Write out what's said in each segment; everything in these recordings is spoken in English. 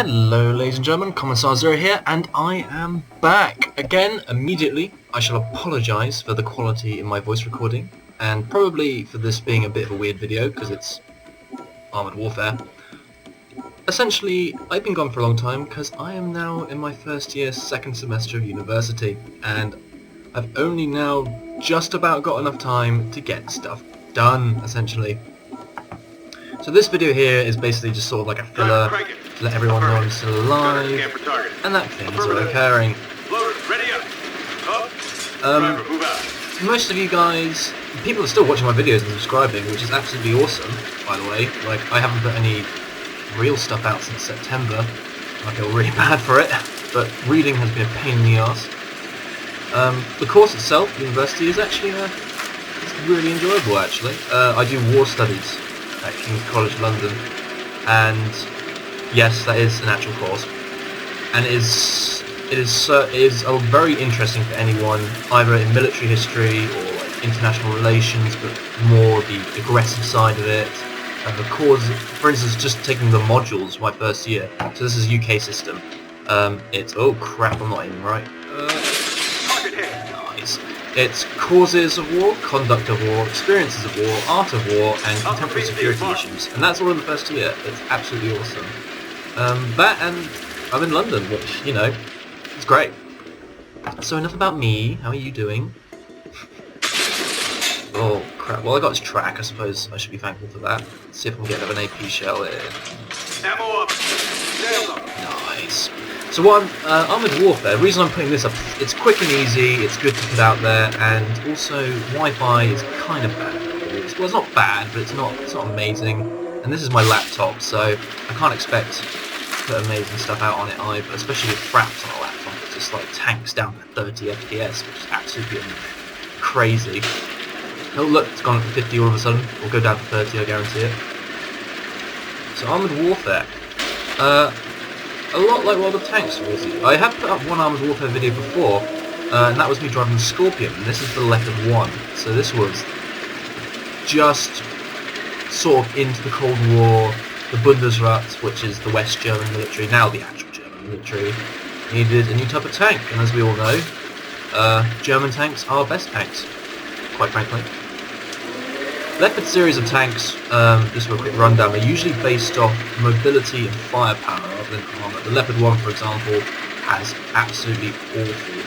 Hello ladies and gentlemen, Commissar Zero here, and I am back again immediately. I shall apologise for the quality in my voice recording, and probably for this being a bit of a weird video, because it's Armoured Warfare. Essentially, I've been gone for a long time, because I am now in my first year, second semester of university, and I've only now just about got enough time to get stuff done, essentially. So this video here is basically just sort of like a filler to let everyone know I'm still alive and that things are occurring. Most of you guys, people are still watching my videos and subscribing, which is absolutely awesome, by the way. Like, I haven't put any real stuff out since September. I feel really bad for it, but reading has been a pain in the ass. The course itself, university, is actually it's really enjoyable, actually. I do war studies at King's College London, and yes, that is an actual course, and it is very interesting for anyone either in military history or like international relations, but more the aggressive side of it. And the course, for instance, just taking the modules my first year. So this is UK system. It's oh crap, I'm not aiming right. Nice. It's causes of war, conduct of war, experiences of war, art of war, and contemporary security issues. And that's all in the first year. It's absolutely awesome. That, and I'm in London, which, you know, is great. So enough about me. How are you doing? Oh crap. Well, I got this track. I suppose I should be thankful for that. Let's see if I can get an AP shell in. Ammo up. Nice. So what Armoured Warfare, the reason I'm putting this up, it's quick and easy, it's good to put out there, and also Wi-Fi is kind of bad. Well, it's not bad, but it's not amazing. And this is my laptop, so I can't expect to put amazing stuff out on it either, especially with fraps on a laptop. It's just like tanks down to 30 FPS, which is absolutely crazy. Oh look, it's gone up to 50 all of a sudden. We'll go down to 30, I guarantee it. So Armoured Warfare. A lot like World of Tanks, really. I have put up one Armoured Warfare video before, and that was me driving the Scorpion, and this is the Leopard 1. So this was just sort of into the Cold War. The Bundesrat, which is the West German military, now the actual German military, needed a new type of tank, and as we all know, German tanks are best tanks, quite frankly. Leopard series of tanks, just for a quick rundown, are usually based off mobility and firepower rather than armour. The Leopard 1, for example, has absolutely awful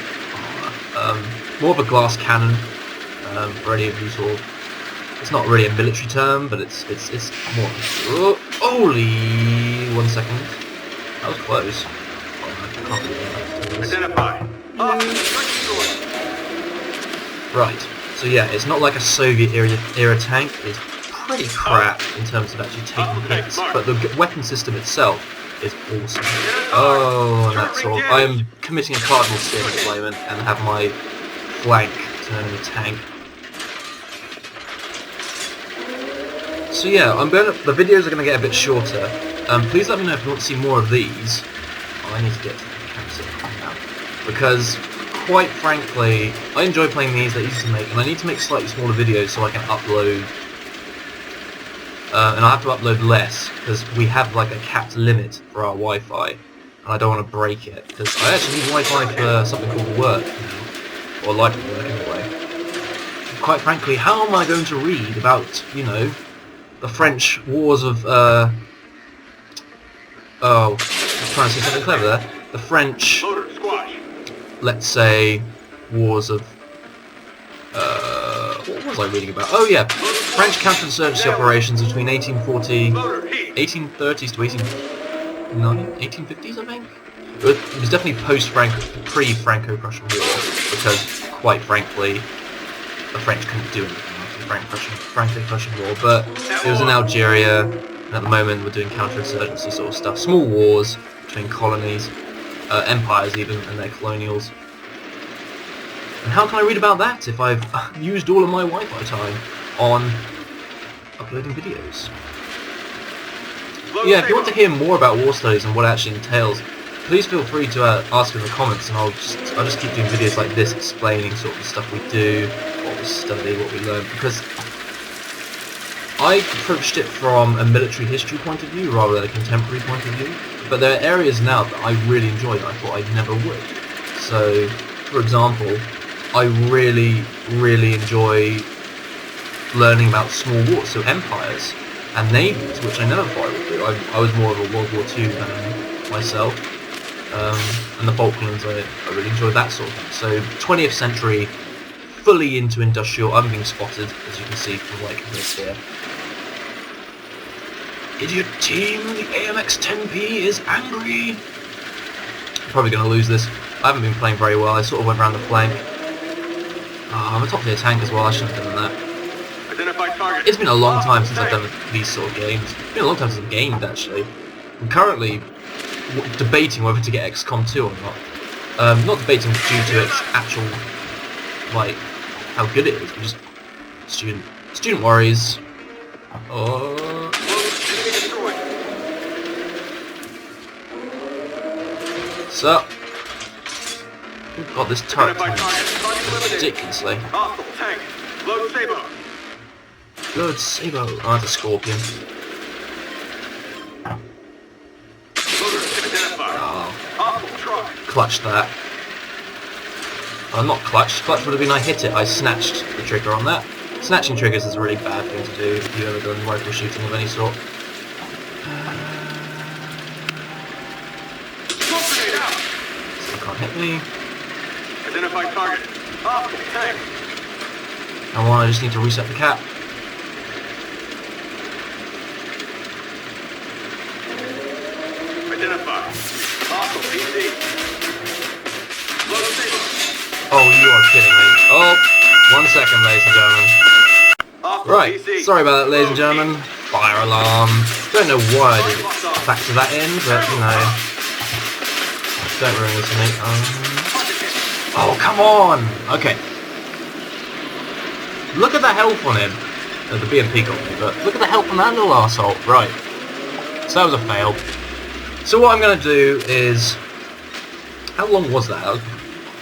armour. More of a glass cannon, for any of you sort of... It's not really a military term, but it's more... Oh, holy... 1 second. That was close. Oh, I can't do that. Identify. Right. So yeah, it's not like a Soviet era tank. It's pretty crap in terms of actually taking hits, but the weapon system itself is awesome. Oh, and that's all. I am committing a cardinal sin at the moment and have my flank turn into a tank. So yeah, the videos are going to get a bit shorter. Please let me know if you want to see more of these. Oh, I need to get to the campsite now, because quite frankly, I enjoy playing these, they're easy to make, and I need to make slightly smaller videos so I can upload, and I have to upload less, because we have like a capped limit for our Wi-Fi, and I don't want to break it, because I actually need Wi-Fi for something called work now, or like work anyway. Quite frankly, how am I going to read about, you know, the French wars of, oh, I was trying to say something clever there, the French... let's say, wars of, what was I reading about? Oh yeah, French counterinsurgency operations between 1830s to 1850s, I think? It was definitely pre-Franco-Prussian War, because, quite frankly, the French couldn't do anything after the Franco-Prussian War, but it was in Algeria, and at the moment we're doing counterinsurgency sort of stuff, small wars between colonies, empires even, and their colonials. And how can I read about that if I've used all of my Wi-Fi time on uploading videos? Yeah, if you want to hear more about war studies and what it actually entails, please feel free to ask in the comments, and I'll just keep doing videos like this explaining sort of the stuff we do, what we study, what we learn, because I approached it from a military history point of view rather than a contemporary point of view, but there are areas now that I really enjoy that I thought I never would. So, for example, I really enjoy learning about small wars, so empires and navies, which I never thought I would do. I was more of a World War II fan myself, and the Falklands, I really enjoyed that sort of thing. So 20th century, fully into industrial. I'm being spotted, as you can see from like this here. Idiot team, the AMX-10P is angry. Probably going to lose this. I haven't been playing very well. I sort of went around the flank. Oh, I'm a top tier tank as well. I shouldn't have done that. Identify target. It's been a long time since I've done these sort of games. It's been a long time since I've gamed, actually. I'm currently debating whether to get XCOM 2 or not. Not debating due to its actual, like, how good it is. I'm just student worries. Oh. So, we've got this turret ridiculously. Tank. Load Sabo. Load Sabo. Oh, that's a Scorpion. Oh. Clutched that. Not clutched. Clutch would have been I hit it. I snatched the trigger on that. Snatching triggers is a really bad thing to do if you've ever done rifle shooting of any sort. Can't hit me. Identify target. Tank. I just need to reset the cap. Identify. PC. Oh, you are kidding me. Oh, 1 second, ladies and gentlemen. Right, sorry about that, ladies and gentlemen. Fire alarm. Don't know why I didn't factor that in, but you know. Don't ruin this for me. Oh, come on! Okay. Look at the health on him. The BMP got me, but look at the health on that little arsehole. Right. So that was a fail. So what I'm going to do is... How long was that? That was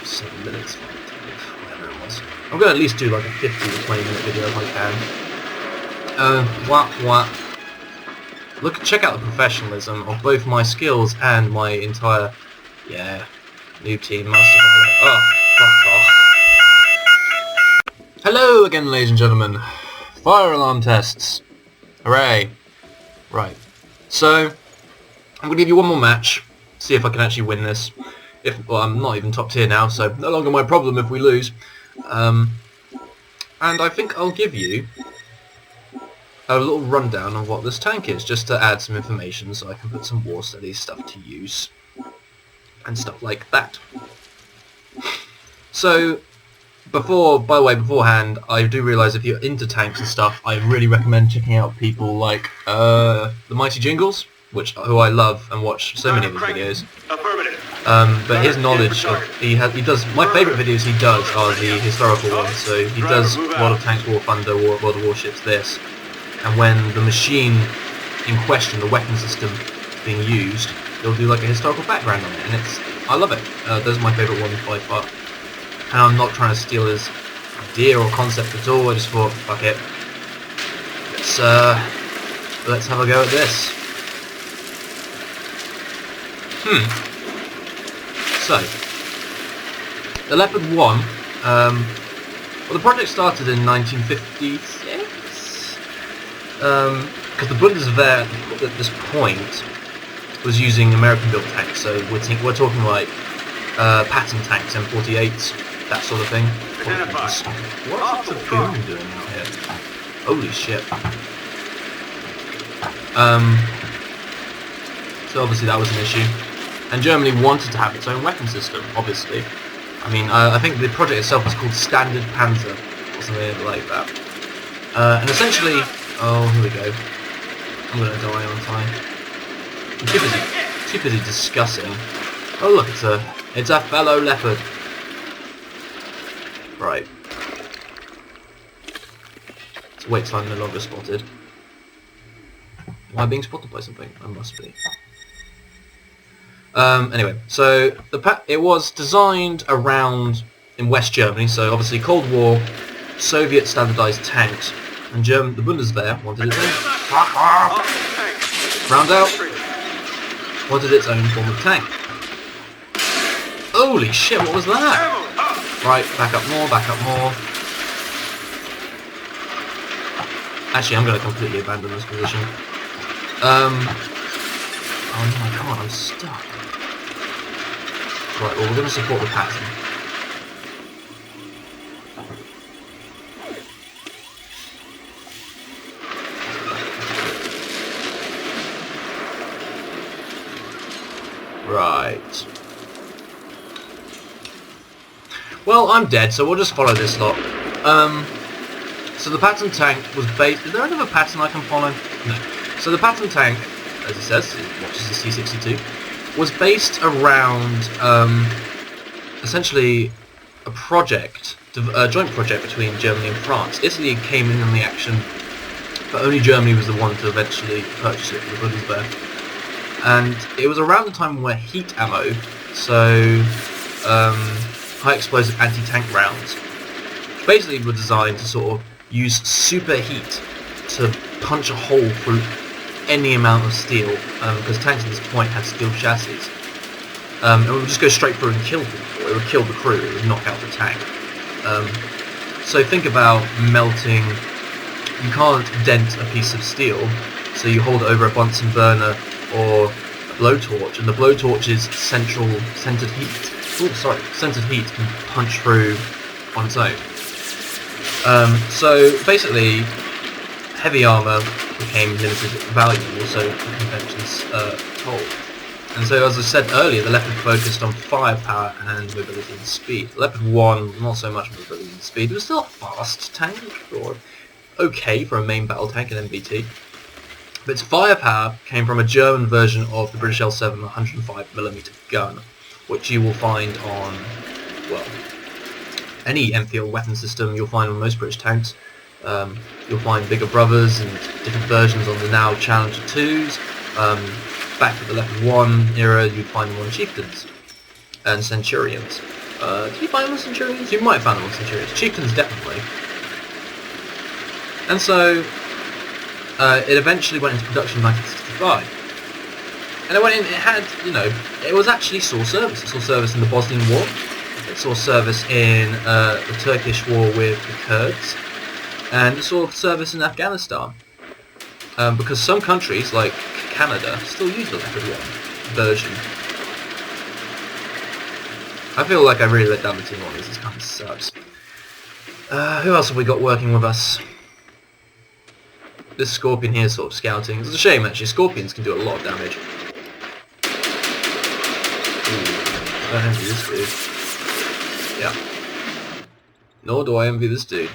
7 minutes, whatever it was. I'm going to at least do like a 15 to 20 minute video if I can. Check out the professionalism of both my skills and my entire... Yeah, new team master pilot. Oh, fuck off. Hello again, ladies and gentlemen. Fire alarm tests. Hooray. Right. So, I'm going to give you one more match. See if I can actually win this. Well, I'm not even top tier now, so no longer my problem if we lose. And I think I'll give you a little rundown of what this tank is, just to add some information so I can put some War Studies stuff to use. And stuff like that. So, by the way, beforehand, I do realise if you're into tanks and stuff, I really recommend checking out people like the Mighty Jingles, who I love and watch so many of his videos. But his knowledge of my favourite videos he does are the historical ones. So he does World of Tanks, War Thunder, World of Warships, this, and when the machine in question, the weapon system being used, he'll do like a historical background on it, and I love it. Those are my favourite ones by far. And I'm not trying to steal his idea or concept at all. I just thought, fuck it, let's have a go at this. So, the Leopard 1. Well, the project started in 1956. Because the Bundeswehr at this point was using American-built tanks, so we're talking like pattern tanks, M48s, that sort of thing. What's the boom doing out here? Holy shit! So obviously that was an issue, and Germany wanted to have its own weapon system. Obviously, I mean, I think the project itself was called Standard Panzer or something like that. And essentially, oh, here we go. I'm gonna die on time. I'm too busy discussing. Oh look, it's a fellow Leopard. Right. Let's wait till I'm no longer spotted. Am I being spotted by something? I must be. Anyway, so it was designed around in West Germany, so obviously Cold War, Soviet standardized tanks And the Bundeswehr wanted its own. Fuck Off off! the tank. Round out. Infantry. Wanted its own form of tank. Holy shit! What was that? Ammo. Up. Right, back up more. Back up more. Actually, I'm going to completely abandon this position. Oh no, I can't. I'm stuck. Right, well, we're going to support the pattern. Right. Well, I'm dead, so we'll just follow this lot. So the Patton tank was based... Is there another Patton I can follow? No. So the Patton tank, as it says, which is the C-62, was based around, essentially, a project, a joint project between Germany and France. Italy came in on the action, but only Germany was the one to eventually purchase it for the Bundeswehr. And it was around the time where heat ammo, so high explosive anti-tank rounds, basically were designed to sort of use super heat to punch a hole through any amount of steel, because tanks at this point had steel chassis. And it would just go straight through and kill people. It would kill the crew, it would knock out the tank. So think about melting... You can't dent a piece of steel, so you hold it over a Bunsen burner or a blowtorch, and the blowtorch's centered heat can punch through on its own. So basically, heavy armour became limited value, also conventions told. And so, as I said earlier, the Leopard focused on firepower and mobility and speed. The Leopard 1, not so much mobility and speed. It was still a fast tank, or okay for a main battle tank in MBT. But its firepower came from a German version of the British L7 105mm gun, which you will find on, well, any Enfield weapon system you'll find on most British tanks. You'll find bigger brothers and different versions on the now Challenger 2s. Back to the Leopard 1 era, you'd find them on Chieftains and Centurions. Did you find them on Centurions? You might have found them on Centurions. Chieftains, definitely. And so, it eventually went into production in 1965. And it had, it was actually saw service. It saw service in the Bosnian War. It saw service in the Turkish war with the Kurds. And it saw service in Afghanistan. Because some countries, like Canada, still use the Leopard 1 version. I feel like I really let down the team on this. This kind of sucks. Who else have we got working with us? This Scorpion here is sort of scouting. It's a shame, actually. Scorpions can do a lot of damage. Ooh, I don't envy this dude. Yeah. Nor do I envy this dude.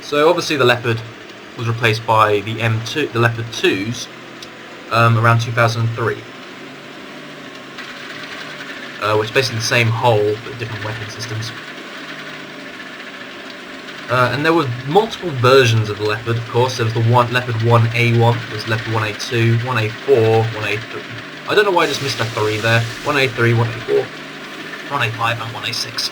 So obviously the Leopard was replaced by the M2, the Leopard 2s, around 2003. Which is basically the same hull but different weapon systems. And there were multiple versions of the Leopard, of course. There was the Leopard 1A1, there was Leopard 1A2, 1A4, 1A3. I don't know why I just missed a 3 there. 1A3, 1A4, 1A5 and 1A6.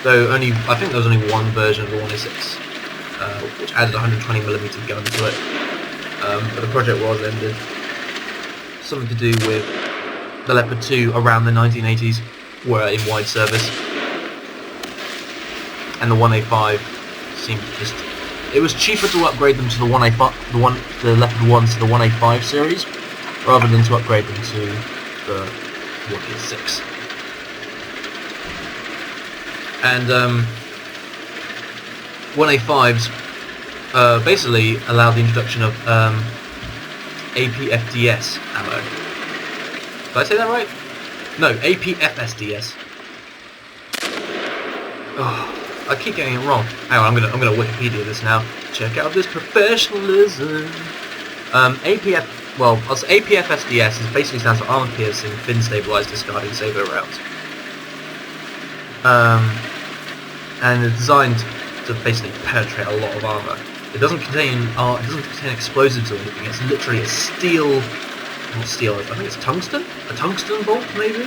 Though I think there was only one version of the 1A6, which added a 120mm gun to it. But the project was ended. Something to do with the Leopard 2 around the 1980s were in wide service. And the 1A5 seemed to just... It was cheaper to upgrade them to the 1A5, the Leopard 1s to the 1A5 series, rather than to upgrade them to the 1A6. And 1A5s basically allowed the introduction of APFDS ammo. Did I say that right? No, APFSDS. Oh. I keep getting it wrong. Hang on, I'm gonna Wikipedia this now. Check out this professionalism. APFSDS is basically stands for armor piercing, fin stabilized, discarding saber rounds. And it's designed to basically penetrate a lot of armor. It doesn't contain explosives or anything. It's literally a steel, not steel. I think it's tungsten, a tungsten bolt maybe.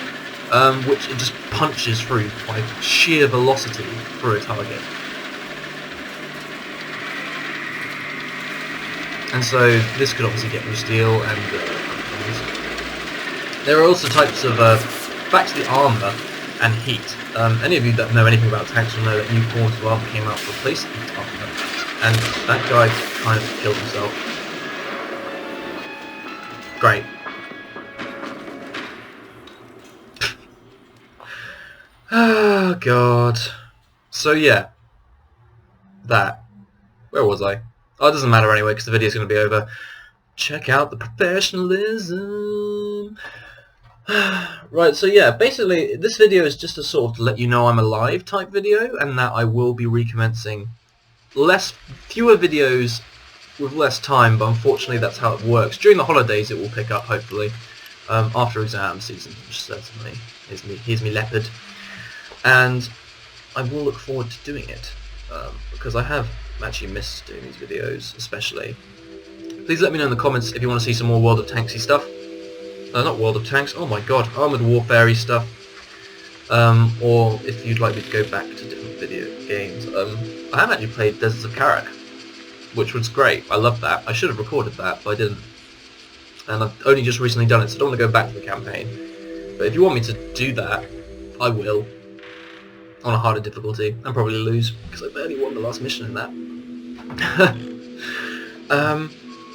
which it just punches through by sheer velocity through a target. And so this could obviously get through steel and other things. There are also types of, back to the armour and heat. Any of you that know anything about tanks will know that new forms of armour came out to replace heat armour, and that guy kind of killed himself. Great. Oh god. So yeah. That. Where was I? Oh, it doesn't matter anyway because the video's going to be over. Check out the professionalism. Right, so yeah, basically this video is just a sort of to let you know I'm alive type video, and that I will be recommencing fewer videos with less time, but unfortunately that's how it works. During the holidays it will pick up, hopefully, after exam season, which certainly here's me leopard, and I will look forward to doing it, because I have actually missed doing these videos, especially. Please let me know in the comments if you want to see some more World of Tanksy stuff. Not World of Tanks, oh my god, Armoured Warfare stuff. Or if you'd like me to go back to different video games. I have actually played Deserts of Karak, which was great. I loved that. I should have recorded that, but I didn't. And I've only just recently done it, so I don't want to go back to the campaign. But if you want me to do that, I will. On a harder difficulty, and probably lose, because I barely won the last mission in that.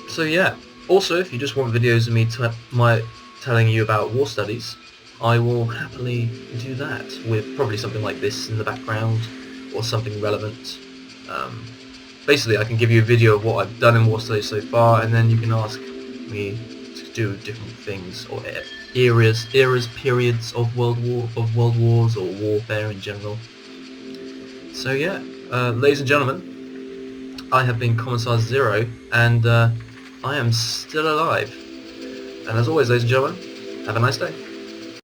So yeah. Also, if you just want videos of me telling you about war studies, I will happily do that, with probably something like this in the background, or something relevant. Basically, I can give you a video of what I've done in war studies so far, and then you can ask me to do different things, or periods of world wars, or warfare in general. So yeah, ladies and gentlemen, I have been Commissar Zero, and I am still alive. And as always, ladies and gentlemen, have a nice day.